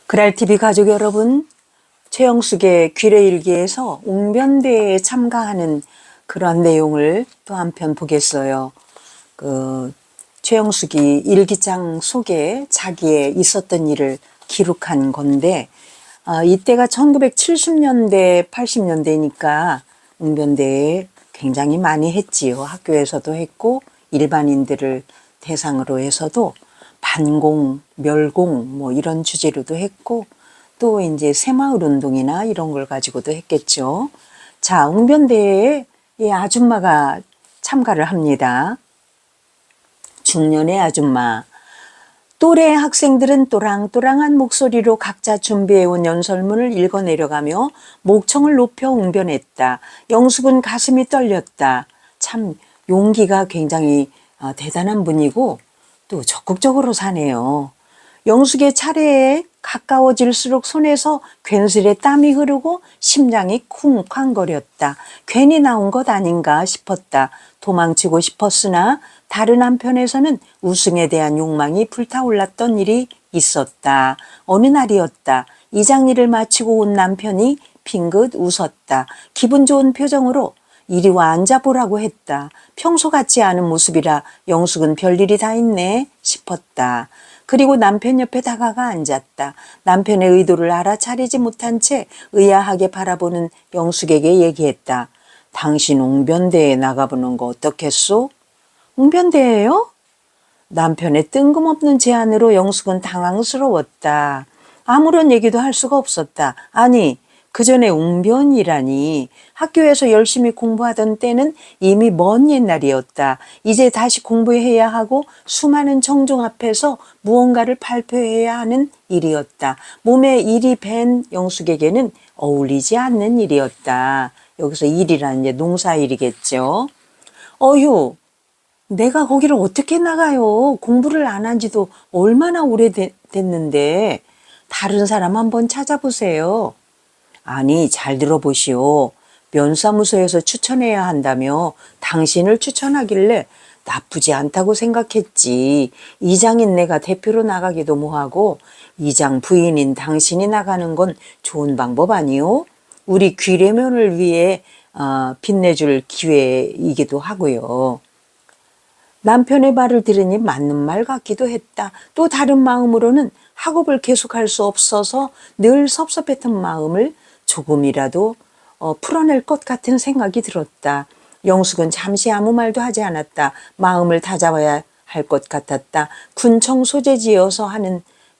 그랄TV 가족 여러분, 최영숙의 귀래일기에서 웅변대회에 참가하는 그러한 내용을 또 한편 보겠어요. 최영숙이 일기장 속에 자기의 있었던 일을 기록한 건데, 이때가 1970년대, 80년대니까 웅변대회 굉장히 많이 했지요. 학교에서도 했고, 일반인들을 대상으로 해서도 반공, 멸공 뭐 이런 주제로도 했고, 또 이제 새마을 운동이나 이런 걸 가지고도 했겠죠. 자, 웅변대회에 이 아줌마가 참가를 합니다. 중년의 아줌마. 또래 학생들은 또랑또랑한 목소리로 각자 준비해온 연설문을 읽어 내려가며 목청을 높여 웅변했다. 영숙은 가슴이 떨렸다. 참 용기가 굉장히 대단한 분이고 또 적극적으로 사네요. 영숙의 차례에 가까워질수록 손에서 괜스레 땀이 흐르고 심장이 쿵쾅거렸다. 괜히 나온 것 아닌가 싶었다. 도망치고 싶었으나 다른 한편에서는 우승에 대한 욕망이 불타올랐던 일이 있었다. 어느 날이었다. 이장일을 마치고 온 남편이 빙긋 웃었다. 기분 좋은 표정으로 이리 와 앉아보라고 했다. 평소 같지 않은 모습이라 영숙은 별일이 다 있네 싶었다. 그리고 남편 옆에 다가가 앉았다. 남편의 의도를 알아차리지 못한 채 의아하게 바라보는 영숙에게 얘기했다. 당신 웅변대회에 나가보는 거 어떻겠소? 웅변대회요? 남편의 뜬금없는 제안으로 영숙은 당황스러웠다. 아무런 얘기도 할 수가 없었다. 아니, 그 전에 웅변이라니. 학교에서 열심히 공부하던 때는 이미 먼 옛날이었다. 이제 다시 공부해야 하고 수많은 청중 앞에서 무언가를 발표해야 하는 일이었다. 몸에 일이 밴 영숙에게는 어울리지 않는 일이었다. 여기서 일이라는 게 농사일이겠죠. 어휴, 내가 거기를 어떻게 나가요? 공부를 안 한 지도 얼마나 오래됐는데 다른 사람 한번 찾아보세요. 아니, 잘 들어보시오. 면사무소에서 추천해야 한다며 당신을 추천하길래 나쁘지 않다고 생각했지. 이장인 내가 대표로 나가기도 뭐하고 이장 부인인 당신이 나가는 건 좋은 방법 아니오? 우리 귀래면을 위해 빛내줄 기회이기도 하고요. 남편의 말을 들으니 맞는 말 같기도 했다. 또 다른 마음으로는 학업을 계속할 수 없어서 늘 섭섭했던 마음을 조금이라도 풀어낼 것 같은 생각이 들었다. 영숙은 잠시 아무 말도 하지 않았다. 마음을 다잡아야 할 것 같았다. 군청 소재지여서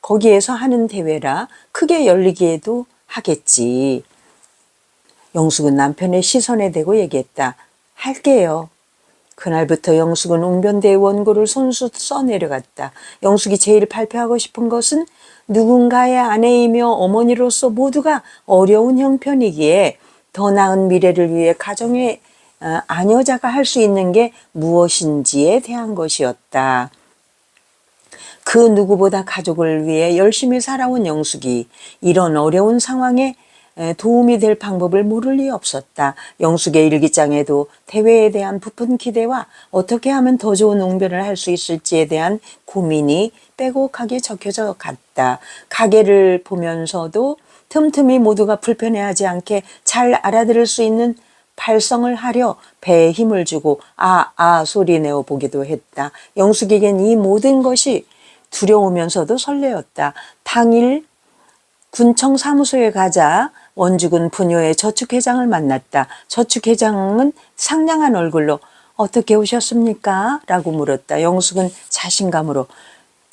거기에서 하는 대회라 크게 열리기에도 하겠지. 영숙은 남편의 시선에 대고 얘기했다. 할게요. 그날부터 영숙은 웅변대회 원고를 손수 써내려갔다. 영숙이 제일 발표하고 싶은 것은 누군가의 아내이며 어머니로서 모두가 어려운 형편이기에 더 나은 미래를 위해 가정의 아녀자가 할 수 있는 게 무엇인지에 대한 것이었다. 그 누구보다 가족을 위해 열심히 살아온 영숙이 이런 어려운 상황에 도움이 될 방법을 모를 리 없었다. 영숙의 일기장에도 대회에 대한 부푼 기대와 어떻게 하면 더 좋은 웅변을 할 수 있을지에 대한 고민이 빼곡하게 적혀져 갔다. 가게를 보면서도 틈틈이 모두가 불편해하지 않게 잘 알아들을 수 있는 발성을 하려 배에 힘을 주고 소리 내어 보기도 했다. 영숙에겐 이 모든 것이 두려우면서도 설레었다. 당일 군청 사무소에 가자 원주군 부녀의 저축회장을 만났다. 저축회장은 상냥한 얼굴로 어떻게 오셨습니까? 라고 물었다. 영숙은 자신감으로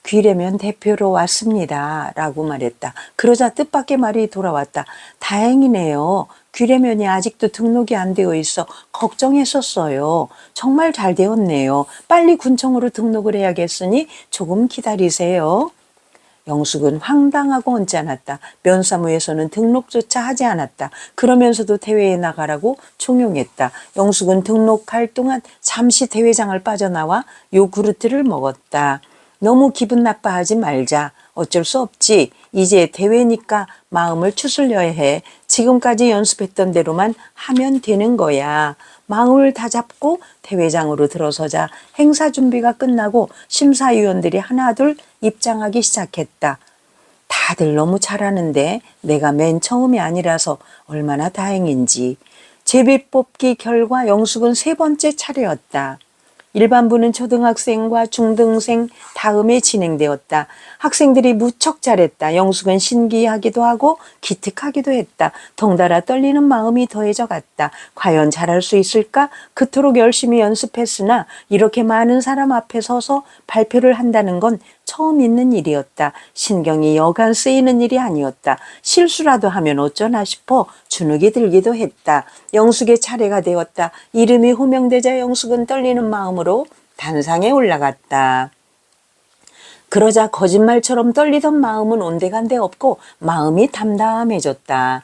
귀래면 대표로 왔습니다. 라고 말했다. 그러자 뜻밖의 말이 돌아왔다. 다행이네요. 귀래면이 아직도 등록이 안 되어 있어 걱정했었어요. 정말 잘 되었네요. 빨리 군청으로 등록을 해야겠으니 조금 기다리세요. 영숙은 황당하고 언짢았다. 면사무에서는 등록조차 하지 않았다. 그러면서도 대회에 나가라고 종용했다. 영숙은 등록할 동안 잠시 대회장을 빠져나와 요구르트를 먹었다. 너무 기분 나빠하지 말자. 어쩔 수 없지. 이제 대회니까 마음을 추스려야 해. 지금까지 연습했던 대로만 하면 되는 거야. 마음을 다잡고 대회장으로 들어서자 행사 준비가 끝나고 심사위원들이 하나둘 입장하기 시작했다. 다들 너무 잘하는데 내가 맨 처음이 아니라서 얼마나 다행인지. 제비뽑기 결과 영숙은 3번째 차례였다. 일반부는 초등학생과 중등생 다음에 진행되었다. 학생들이 무척 잘했다. 영숙은 신기하기도 하고 기특하기도 했다. 덩달아 떨리는 마음이 더해져 갔다. 과연 잘할 수 있을까? 그토록 열심히 연습했으나 이렇게 많은 사람 앞에 서서 발표를 한다는 건 처음 있는 일이었다. 신경이 여간 쓰이는 일이 아니었다. 실수라도 하면 어쩌나 싶어 주눅이 들기도 했다. 영숙의 차례가 되었다. 이름이 호명되자 영숙은 떨리는 마음으로 단상에 올라갔다. 그러자 거짓말처럼 떨리던 마음은 온데간데 없고 마음이 담담해졌다.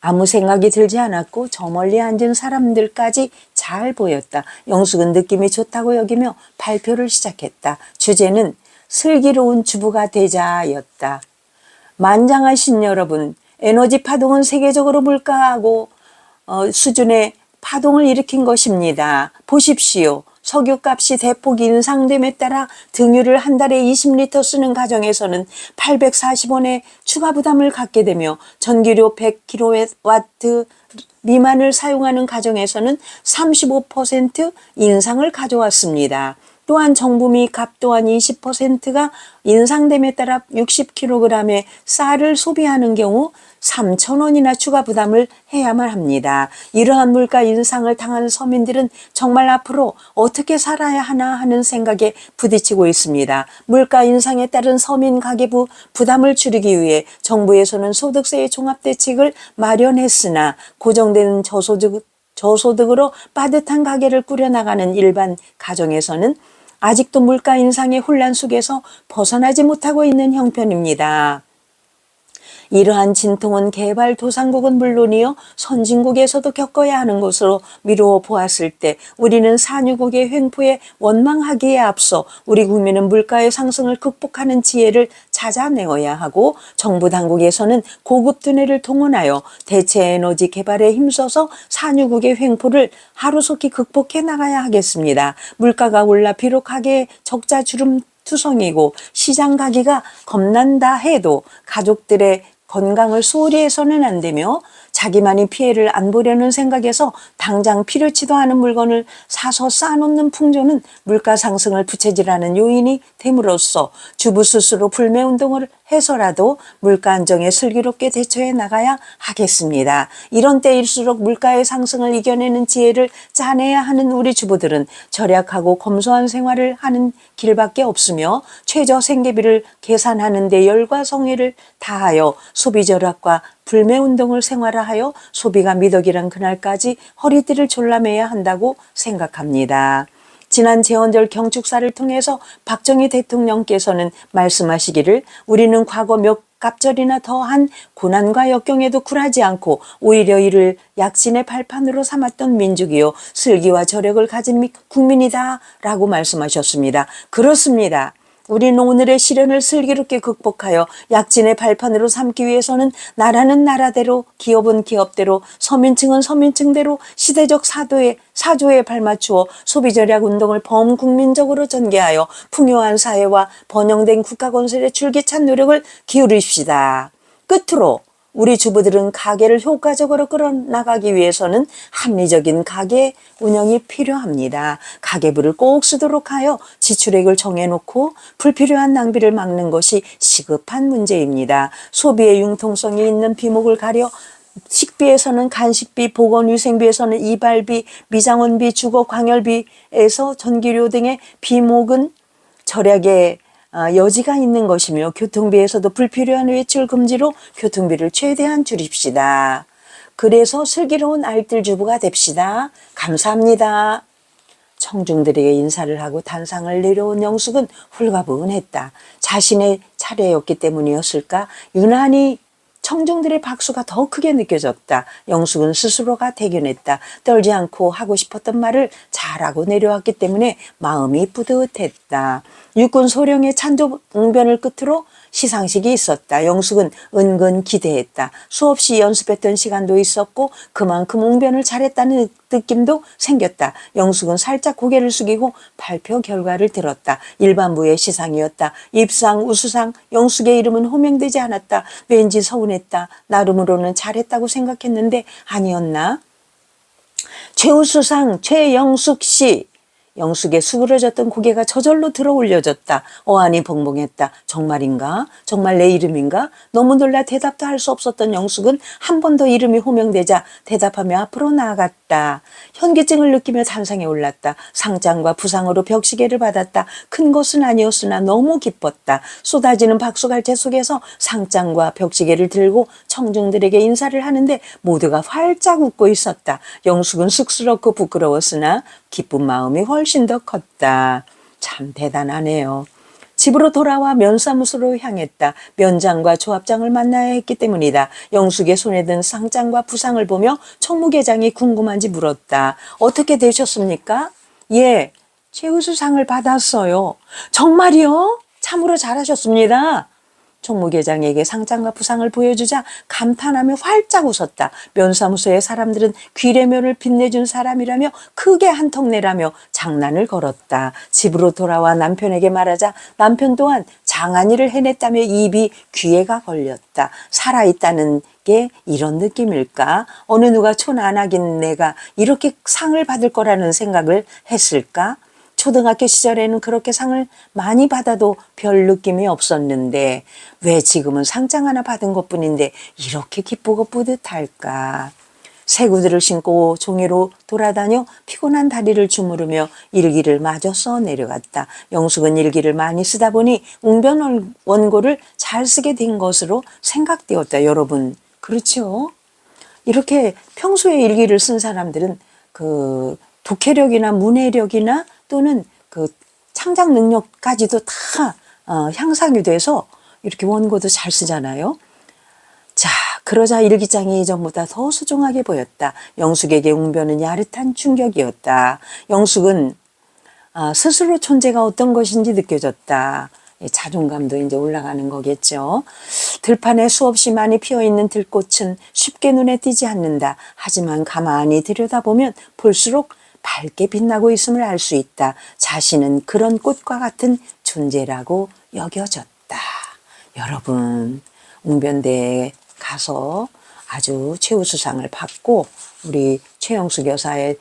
아무 생각이 들지 않았고 저 멀리 앉은 사람들까지 잘 보였다. 영숙은 느낌이 좋다고 여기며 발표를 시작했다. 주제는 슬기로운 주부가 되자였다. 만장하신 여러분, 에너지 파동은 세계적으로 물가하고 수준의 파동을 일으킨 것입니다. 보십시오. 석유값이 대폭 인상됨에 따라 등유를 한 달에 20리터 쓰는 가정에서는 840원의 추가 부담을 갖게 되며 전기료 100kW 미만을 사용하는 가정에서는 35% 인상을 가져왔습니다. 또한 정부미 값 또한 20%가 인상됨에 따라 60kg의 쌀을 소비하는 경우 3,000원이나 추가 부담을 해야만 합니다. 이러한 물가 인상을 당한 서민들은 정말 앞으로 어떻게 살아야 하나 하는 생각에 부딪히고 있습니다. 물가 인상에 따른 서민 가계부 부담을 줄이기 위해 정부에서는 소득세의 종합대책을 마련했으나 고정된 저소득으로 빠듯한 가게를 꾸려나가는 일반 가정에서는 아직도 물가 인상의 혼란 속에서 벗어나지 못하고 있는 형편입니다. 이러한 진통은 개발도상국은 물론이요 선진국에서도 겪어야 하는 것으로 미루어 보았을 때 우리는 산유국의 횡포에 원망하기에 앞서 우리 국민은 물가의 상승을 극복하는 지혜를 찾아내어야 하고 정부 당국에서는 고급 두뇌를 동원하여 대체 에너지 개발에 힘써서 산유국의 횡포를 하루속히 극복해 나가야 하겠습니다. 물가가 올라 비록 가계의 적자 주름 투성이고 시장 가기가 겁난다 해도 가족들의 건강을 소홀히 해서는 안 되며 자기만이 피해를 안 보려는 생각에서 당장 필요치도 않은 물건을 사서 쌓아놓는 풍조는 물가 상승을 부채질하는 요인이 됨으로써 주부 스스로 불매운동을 해서라도 물가 안정에 슬기롭게 대처해 나가야 하겠습니다. 이런 때일수록 물가의 상승을 이겨내는 지혜를 짜내야 하는 우리 주부들은 절약하고 검소한 생활을 하는 길밖에 없으며 최저 생계비를 계산하는 데 열과 성의를 다하여 소비 절약과 불매운동을 생활화하여 소비가 미덕이란 그날까지 허리띠를 졸라매야 한다고 생각합니다. 지난 제헌절 경축사를 통해서 박정희 대통령께서는 말씀하시기를 우리는 과거 몇 갑절이나 더한 고난과 역경에도 굴하지 않고 오히려 이를 약진의 발판으로 삼았던 민족이요 슬기와 저력을 가진 국민이다 라고 말씀하셨습니다. 그렇습니다. 우리는 오늘의 시련을 슬기롭게 극복하여 약진의 발판으로 삼기 위해서는 나라는 나라대로 기업은 기업대로 서민층은 서민층대로 시대적 사조에 발맞추어 소비절약 운동을 범국민적으로 전개하여 풍요한 사회와 번영된 국가 건설에 줄기찬 노력을 기울입시다. 끝으로 우리 주부들은 가게를 효과적으로 끌어나가기 위해서는 합리적인 가게 운영이 필요합니다. 가계부를 꼭 쓰도록 하여 지출액을 정해놓고 불필요한 낭비를 막는 것이 시급한 문제입니다. 소비의 융통성이 있는 비목을 가려 식비에서는 간식비, 보건위생비에서는 이발비, 미장원비, 주거 광열비에서 전기료 등의 비목은 절약의 여지가 있는 것이며 교통비에서도 불필요한 외출 금지로 교통비를 최대한 줄입시다. 그래서 슬기로운 알뜰 주부가 됩시다. 감사합니다. 청중들에게 인사를 하고 단상을 내려온 영숙은 홀가분했다. 자신의 차례였기 때문이었을까? 유난히 청중들의 박수가 더 크게 느껴졌다. 영숙은 스스로가 대견했다. 떨지 않고 하고 싶었던 말을 잘하고 내려왔기 때문에 마음이 뿌듯했다. 육군 소령의 찬조 웅변을 끝으로 시상식이 있었다. 영숙은 은근 기대했다. 수없이 연습했던 시간도 있었고 그만큼 웅변을 잘했다는 느낌도 생겼다. 영숙은 살짝 고개를 숙이고 발표 결과를 들었다. 일반부의 시상이었다. 입상, 우수상, 영숙의 이름은 호명되지 않았다. 왠지 서운했다. 나름으로는 잘했다고 생각했는데 아니었나? 최우수상 최영숙 씨. 영숙의 수그러졌던 고개가 저절로 들어 올려졌다. 어안이 벙벙했다. 정말인가? 정말 내 이름인가? 너무 놀라 대답도 할 수 없었던 영숙은 한 번 더 이름이 호명되자 대답하며 앞으로 나아갔다. 현기증을 느끼며 단상에 올랐다. 상장과 부상으로 벽시계를 받았다. 큰 것은 아니었으나 너무 기뻤다. 쏟아지는 박수갈채 속에서 상장과 벽시계를 들고 청중들에게 인사를 하는데 모두가 활짝 웃고 있었다. 영숙은 쑥스럽고 부끄러웠으나 기쁜 마음이 훨씬 더 컸다. 참 대단하네요. 집으로 돌아와 면사무소로 향했다. 면장과 조합장을 만나야 했기 때문이다. 영숙의 손에 든 상장과 부상을 보며 총무계장이 궁금한지 물었다. 어떻게 되셨습니까? 예, 최우수상을 받았어요. 정말이요? 참으로 잘하셨습니다. 총무계장에게 상장과 부상을 보여주자 감탄하며 활짝 웃었다. 면사무소의 사람들은 귀래면을 빛내준 사람이라며 크게 한턱 내라며 장난을 걸었다. 집으로 돌아와 남편에게 말하자 남편 또한 장안일을 해냈다며 입이 귀에가 걸렸다. 살아있다는 게 이런 느낌일까? 어느 누가 촌 안 하긴 내가 이렇게 상을 받을 거라는 생각을 했을까? 초등학교 시절에는 그렇게 상을 많이 받아도 별 느낌이 없었는데 왜 지금은 상장 하나 받은 것뿐인데 이렇게 기쁘고 뿌듯할까? 새 구두를 신고 종이로 돌아다녀 피곤한 다리를 주무르며 일기를 마저 써 내려갔다. 영숙은 일기를 많이 쓰다 보니 웅변 원고를 잘 쓰게 된 것으로 생각되었다. 여러분 그렇죠? 이렇게 평소에 일기를 쓴 사람들은 그 독해력이나 문해력이나 또는 그 창작 능력까지도 다 향상이 돼서 이렇게 원고도 잘 쓰잖아요. 자, 그러자 일기장이 예전보다 더 소중하게 보였다. 영숙에게 웅변은 야릇한 충격이었다. 영숙은 스스로 존재가 어떤 것인지 느껴졌다. 자존감도 이제 올라가는 거겠죠. 들판에 수없이 많이 피어있는 들꽃은 쉽게 눈에 띄지 않는다. 하지만 가만히 들여다보면 볼수록 밝게 빛나고 있음을 알 수 있다. 자신은 그런 꽃과 같은 존재라고 여겨졌다. 여러분, 웅변대에 가서 아주 최우수상을 받고 우리 최영숙 여사의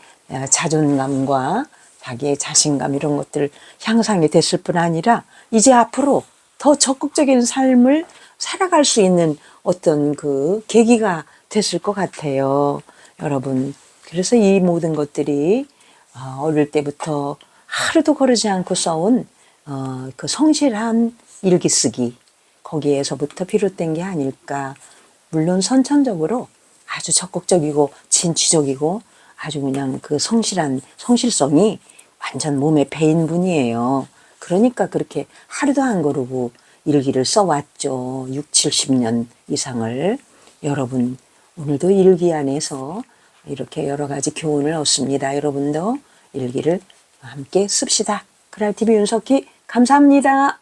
자존감과 자기의 자신감 이런 것들 향상이 됐을 뿐 아니라 이제 앞으로 더 적극적인 삶을 살아갈 수 있는 어떤 그 계기가 됐을 것 같아요. 여러분, 그래서 이 모든 것들이 어릴 때부터 하루도 거르지 않고 써온 그 성실한 일기 쓰기 거기에서부터 비롯된 게 아닐까. 물론 선천적으로 아주 적극적이고 진취적이고 아주 그냥 그 성실성이 완전 몸에 배인 분이에요. 그러니까 그렇게 하루도 안 거르고 일기를 써왔죠. 6, 70년 이상을. 여러분 오늘도 일기 안에서 이렇게 여러 가지 교훈을 얻습니다. 여러분도 일기를 함께 씁시다. 그랄TV 윤석희 감사합니다.